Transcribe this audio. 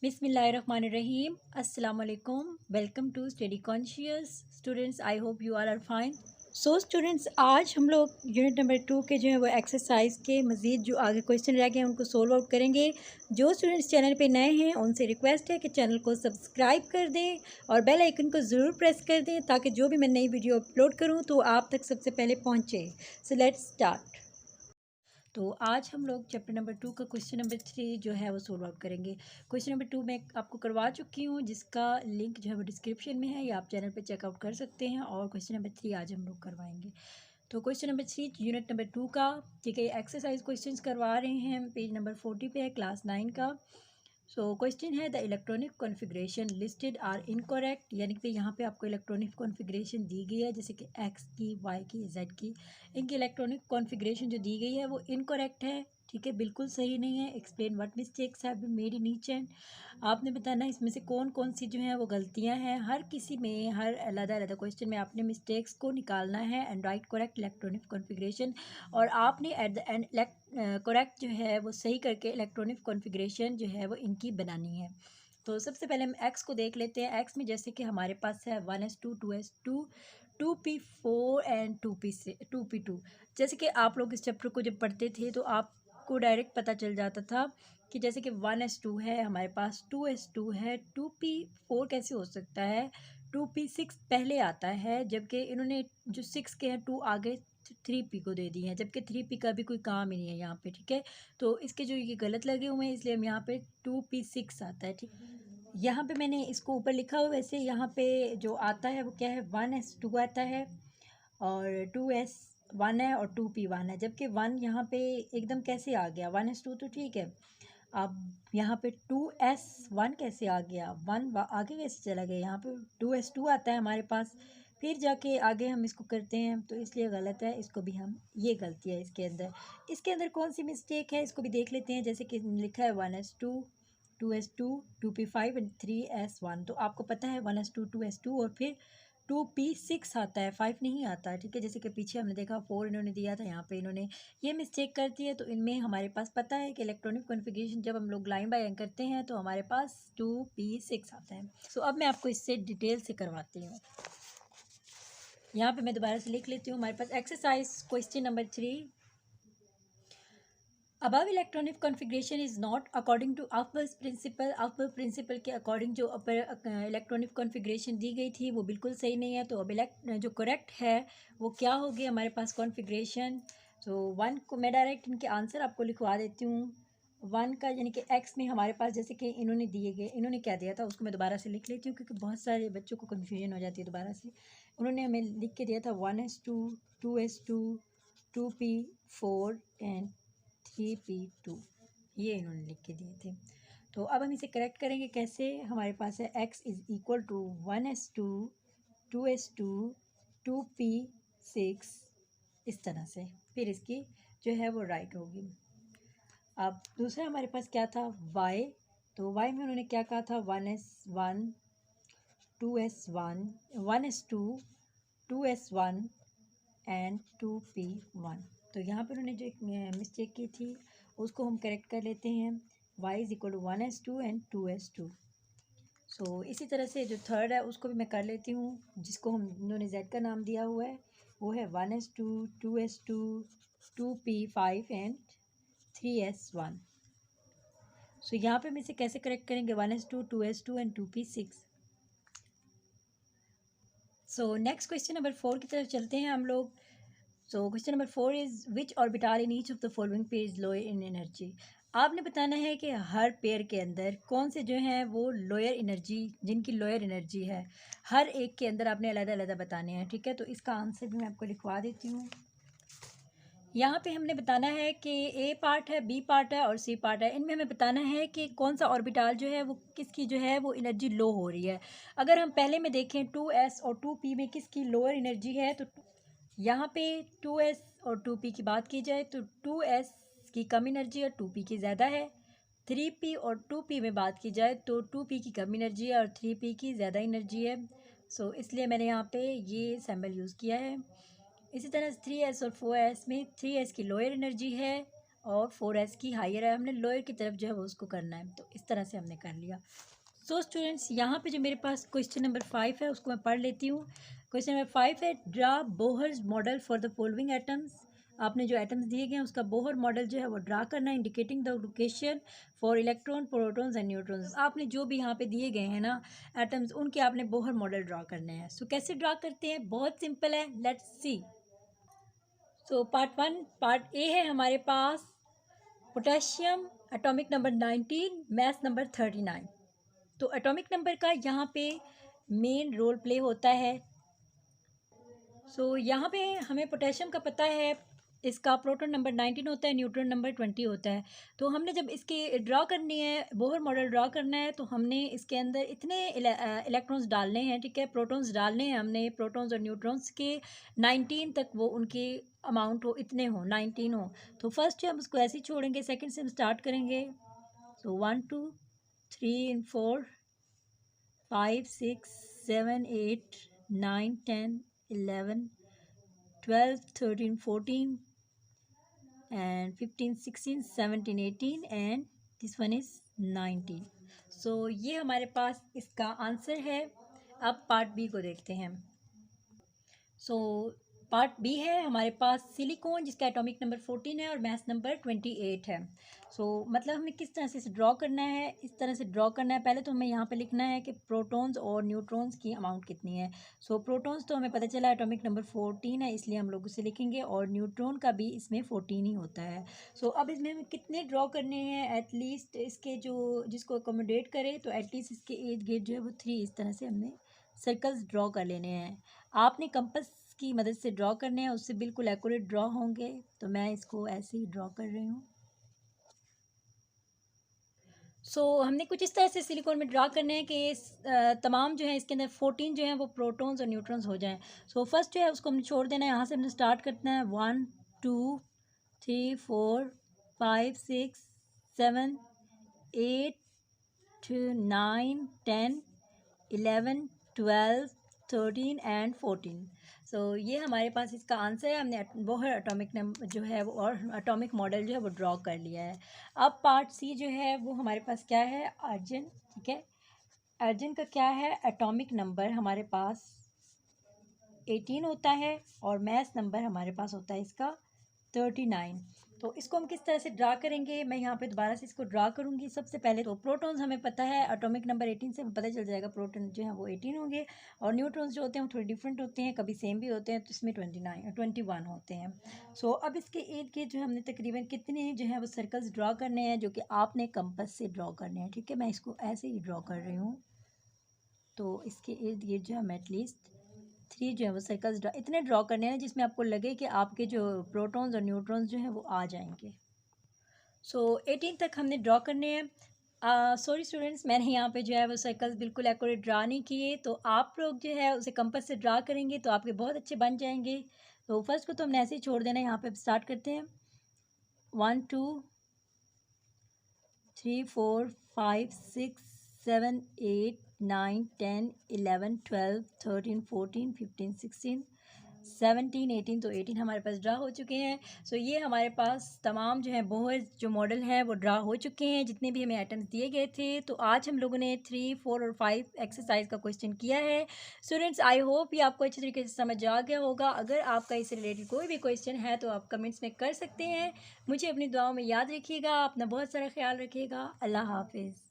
Bismillahirrahmanirrahim. Assalamu alaikum. Welcome to Study Conscious. Students, I hope you all are fine. So students, आज हम लोग unit number 2 के जो है वो एक्सरसाइज के मज़ीद जो आगे क्वेश्चन रह गए हैं उनको सोल्व आउट करेंगे। जो स्टूडेंट्स चैनल पे नए हैं उनसे रिक्वेस्ट है कि चैनल को सब्सक्राइब कर दें और बेल आइकन को ज़रूर प्रेस कर दें ताकि जो भी मैं नई वीडियो अपलोड करूं तो आप तक सबसे पहले पहुंचे। So let's start. तो आज हम लोग चैप्टर नंबर 2 का क्वेश्चन नंबर 3 जो है वो सोल्व आउट करेंगे। क्वेश्चन नंबर 2 मैं आपको करवा चुकी हूँ, जिसका लिंक जो है वो डिस्क्रिप्शन में है या आप चैनल पे चेकआउट कर सकते हैं। और क्वेश्चन नंबर 3 आज हम लोग करवाएंगे। तो क्वेश्चन नंबर 3 यूनिट नंबर 2 का, ठीक है, एक्सरसाइज क्वेश्चंस करवा रहे हैं। पेज नंबर 40 पे है, क्लास 9 का। सो क्वेश्चन है, the electronic configuration listed are incorrect, यानी कि यहाँ पे आपको इलेक्ट्रॉनिक कॉन्फ़िगरेशन दी गई है, जैसे कि एक्स की, वाई की, जेड की। इनकी इलेक्ट्रॉनिक कॉन्फ़िगरेशन जो दी गई है वो इनकरेक्ट है, ठीक है, बिल्कुल सही नहीं है। Explain what mistakes have been made in each and, आपने बताना इसमें से कौन कौन सी जो है वो गलतियां हैं। हर किसी में, हर अलग अलग क्वेश्चन में आपने मिस्टेक्स को निकालना है and right correct electronic configuration, और आपने एट द एंड करेक्ट जो है वो सही करके इलेक्ट्रॉनिक कॉन्फ़िगरेशन जो है वो इनकी बनानी है। तो सबसे पहले हम एक्स को देख लेते हैं। एक्स में जैसे कि हमारे पास है 1s2 2s2 2p4 and 2p2। जैसे कि आप लोग इस चैप्टर को जब पढ़ते थे तो आपको डायरेक्ट पता चल जाता था कि जैसे कि 1s2 है हमारे पास, 2s2 है, 2p4 कैसे हो सकता है, 2p6 पहले आता है, जबकि इन्होंने जो 6 के हैं 2 आगे 3p को दे दिए हैं, जबकि 3p का भी कोई काम ही नहीं है यहाँ पे, ठीक है। तो इसके जो ये गलत लगे हुए हैं इसलिए हम यहाँ पे 2p6 आता है, ठीक। यहाँ पे मैंने इसको ऊपर लिखा हुआ, वैसे यहाँ पे जो आता है वो क्या है, 1s2 आता है और 2s1 है और 2p1 है, जबकि 1 यहाँ पे एकदम कैसे आ गया, 1s2 तो ठीक है, अब यहाँ पे 2s1 कैसे आ गया, 1 आगे कैसे चला गया, यहाँ पे 2s2 आता है हमारे पास, फिर जाके आगे हम इसको करते हैं, तो इसलिए गलत है। इसको भी हम, ये गलती है इसके अंदर कौन सी मिस्टेक है इसको भी देख लेते हैं। जैसे कि लिखा है 1s2 2s2 2p5 and 3s1, तो आपको पता है 1s2 2s2 और फिर 2p6 आता है, 5 नहीं आता, ठीक है। जैसे कि पीछे हमने देखा 4 इन्होंने दिया था, यहाँ पे इन्होंने ये मिस्टेक कर दी है। तो इनमें हमारे पास पता है कि इलेक्ट्रॉनिक कॉन्फ़िगरेशन जब हम लोग लाइन बाय लाइन करते हैं तो हमारे पास 2p6 आता है। सो अब मैं आपको इससे डिटेल से करवाती हूँ। यहाँ पे मैं दोबारा से लिख लेती हूँ। हमारे पास exercise question number 3, above electronic configuration is not according to Aufbau's principle. Aufbau principle के अकॉर्डिंग जो अपर इलेक्ट्रॉनिक कॉन्फ़िगरेशन दी गई थी वो बिल्कुल सही नहीं है। तो अब जो करेक्ट है वो क्या होगी हमारे पास कॉन्फ़िगरेशन। तो 1 को मैं डायरेक्ट इनके आंसर आपको लिखवा देती हूँ। 1 का यानी कि एक्स में हमारे पास जैसे कि इन्होंने दिए गए, इन्होंने क्या दिया था उसको मैं दोबारा से लिख लेती हूँ क्योंकि बहुत सारे बच्चों को कन्फ्यूजन हो जाती है दोबारा से। उन्होंने हमें लिख के दिया था 1s2 2s2 2p4 and 3p2, ये इन्होंने लिख के दिए थे। तो अब हम इसे करेक्ट करेंगे कैसे। हमारे पास है x is equal to 1s2 2s2 2p6, इस तरह से, फिर इसकी जो है वो राइट होगी। अब दूसरा हमारे पास क्या था, y। तो y में उन्होंने क्या कहा था, 1s1 2s1 1s2 2s1 and 2p1। तो यहाँ पर उन्होंने जो एक मिस्टेक की थी उसको हम करेक्ट कर लेते हैं। y is equal to 1s2 and 2s2। So इसी तरह से जो थर्ड है उसको भी मैं कर लेती हूँ, जिसको हम उन्होंने z का नाम दिया हुआ है, वो है 1s2 2s2 2p5 and 3s1। सो यहाँ पे हम इसे कैसे करेक्ट करेंगे, 1s2 2s2 and 2p6। So next question number 4 की तरफ चलते हैं हम लोग। So question number 4 is which orbital in each of the following pair is lower in energy. आपने बताना है कि हर पेयर के अंदर कौन से जो हैं वो लोअर एनर्जी, जिनकी लोअर एनर्जी है, हर एक के अंदर आपने अलग अलग बताने हैं, ठीक है। तो इसका आंसर भी मैं आपको लिखवा देती हूँ। यहाँ पे हमने बताना है कि ए पार्ट है, बी पार्ट है और सी पार्ट है। इनमें हमें बताना है कि कौन सा ऑर्बिटल जो है वो किसकी जो है वो एनर्जी लो हो रही है। अगर हम पहले में देखें 2s और 2p में किसकी लोअर एनर्जी है, तो यहाँ पे 2s और 2p की बात की जाए तो 2s की कम एनर्जी और 2p की ज़्यादा है। 3p और 2p में बात की जाए तो 2p की कम एनर्जी है और 3p की ज़्यादा एनर्जी है। सो इसलिए मैंने यहाँ पे ये सिंबल यूज़ किया है। इसी तरह 3s और 4s में 3s की लोअर एनर्जी है और 4s की हायर है, हमने लोअर की तरफ जो है वो उसको करना है। तो इस तरह से हमने कर लिया। सो स्टूडेंट्स, यहाँ पे जो मेरे पास क्वेश्चन नंबर 5 है उसको मैं पढ़ लेती हूँ। क्वेश्चन नंबर 5 है, draw Bohr's model for the following atoms. आपने जो एटम्स दिए गए हैं उसका बोहर मॉडल जो है वो ड्रा करना है, indicating the location for electron, protons and neutrons. आपने जो भी यहाँ पे दिए गए हैं ना एटम्स, उनके आपने बोहर मॉडल ड्रा करने हैं। सो कैसे ड्रा करते हैं, बहुत सिंपल है, let's see. So part A है हमारे पास potassium, atomic number 19, mass number 39। तो एटॉमिक नंबर का यहाँ पे मेन रोल प्ले होता है। यहाँ पे हमें पोटेशियम का पता है, इसका प्रोटॉन नंबर 19 होता है, न्यूट्रॉन नंबर 20 होता है। तो हमने जब इसकी ड्रा करनी है, बोहर मॉडल ड्रा करना है, तो हमने इसके अंदर इतने इलेक्ट्रॉन्स डालने हैं, ठीक है, प्रोटॉन्स डालने हैं हमने, प्रोटॉन्स और न्यूट्रॉन्स के 19 तक वो उनके अमाउंट हो, इतने हो, 19 हो। तो फर्स्ट हम उसको ऐसे ही छोड़ेंगे, सेकेंड से हम स्टार्ट करेंगे। 1 2 3 4 5 6 7 8 9 10 11 12 13 14 and 15 16 17 18 and this one is 19। ये हमारे पास इसका आंसर है। अब पार्ट बी को देखते हैं। पार्ट बी है हमारे पास सिलिकॉन, जिसका एटॉमिक नंबर 14 है और मास नंबर 28 है। मतलब हमें किस तरह से ड्रॉ करना है, इस तरह से ड्रॉ करना है। पहले तो हमें यहाँ पे लिखना है कि प्रोटॉन्स और न्यूट्रॉन्स की अमाउंट कितनी है। प्रोटॉन्स तो हमें पता चला एटॉमिक नंबर 14 है, इसलिए हम लोग उसे लिखेंगे, और न्यूट्रॉन का भी इसमें 14 ही होता है। अब इसमें हमें कितने ड्रॉ करने हैं, एटलीस्ट इसके जो जिसको अकोमोडेट करे, तो एटलीस्ट इसके इर्द गिर्द जो है वो 3 इस तरह से हमने सर्कल्स ड्रॉ कर लेने हैं। आपने कंपास की मदद से ड्रॉ करने हैं, उससे बिल्कुल एक्यूरेट ड्रॉ होंगे। तो मैं इसको ऐसे ही ड्रॉ कर रही हूँ। हमने कुछ इस तरह से सिलिकॉन में ड्रा करने हैं कि तमाम जो है इसके अंदर 14 जो है वो प्रोटॉन्स और न्यूट्रॉन्स हो जाएं। फर्स्ट जो है उसको हमने छोड़ देना है, यहाँ से हमने स्टार्ट करना है 1 2 3 4 5 6 7 8 9 10 11 12 13 एंड 14। ये हमारे पास इसका आंसर है। हमने बोहर एटॉमिक नंबर जो है वो और एटॉमिक मॉडल जो है वो ड्रॉ कर लिया है। अब पार्ट सी जो है वो हमारे पास क्या है, अर्जन, ठीक है। अर्जन का क्या है, एटॉमिक नंबर हमारे पास 18 होता है और मास नंबर हमारे पास होता है इसका 39। तो इसको हम किस तरह से ड्रा करेंगे, मैं यहाँ पे दोबारा से इसको ड्रा करूँगी। सबसे पहले तो प्रोटॉन्स हमें पता है, एटॉमिक नंबर 18 से हमें पता चल जाएगा प्रोटॉन जो है वो 18 होंगे, और न्यूट्रॉन्स जो होते हैं वो थोड़े डिफरेंट होते हैं, कभी सेम भी होते हैं, तो इसमें 21 होते हैं। अब इसके इर्द गिर्द जो हमने तकरीबन कितने जो है वो सर्कल्स ड्रा करने हैं, जो कि आपने कंपास से ड्रॉ करने हैं, ठीक है। मैं इसको ऐसे ही ड्रॉ कर रही हूँ। तो इसके इर्द गिर्द जो हम एटलीस्ट 3 जो है वो सर्कल्स इतने ड्रॉ करने हैं जिसमें आपको लगे कि आपके जो प्रोटॉन्स और न्यूट्रॉन्स जो हैं वो आ जाएंगे। 18 तक हमने ड्रॉ करने हैं। सॉरी स्टूडेंट्स, मैंने यहाँ पे जो है वो सर्कल्स बिल्कुल एक्यूरेट ड्रा नहीं किए, तो आप लोग जो है उसे कंपास से ड्रा करेंगे तो आपके बहुत अच्छे बन जाएंगे। फर्स्ट को तो हमने ऐसे ही छोड़ देना है। यहाँ पे स्टार्ट करते हैं 1 2 3 4 5 6 7 8 9 10 11 12 13 14 15 16 17 18। तो 18 हमारे पास ड्रा हो चुके हैं। ये हमारे पास तमाम जो है बोहर जो मॉडल है वो ड्रा हो चुके हैं, जितने भी हमें आइटम्स दिए गए थे। तो आज हम लोगों ने 3 4 और 5 एक्सरसाइज का क्वेश्चन किया है। स्टूडेंट्स, आई होप ये आपको अच्छी तरीके से समझ आ गया होगा। अगर आपका इससे रिलेटेड कोई भी क्वेश्चन है तो आप कमेंट्स में कर सकते हैं। मुझे अपनी दुआओं में याद रखिएगा, अपना बहुत सारा ख्याल रखिएगा। अल्लाह हाफिज़।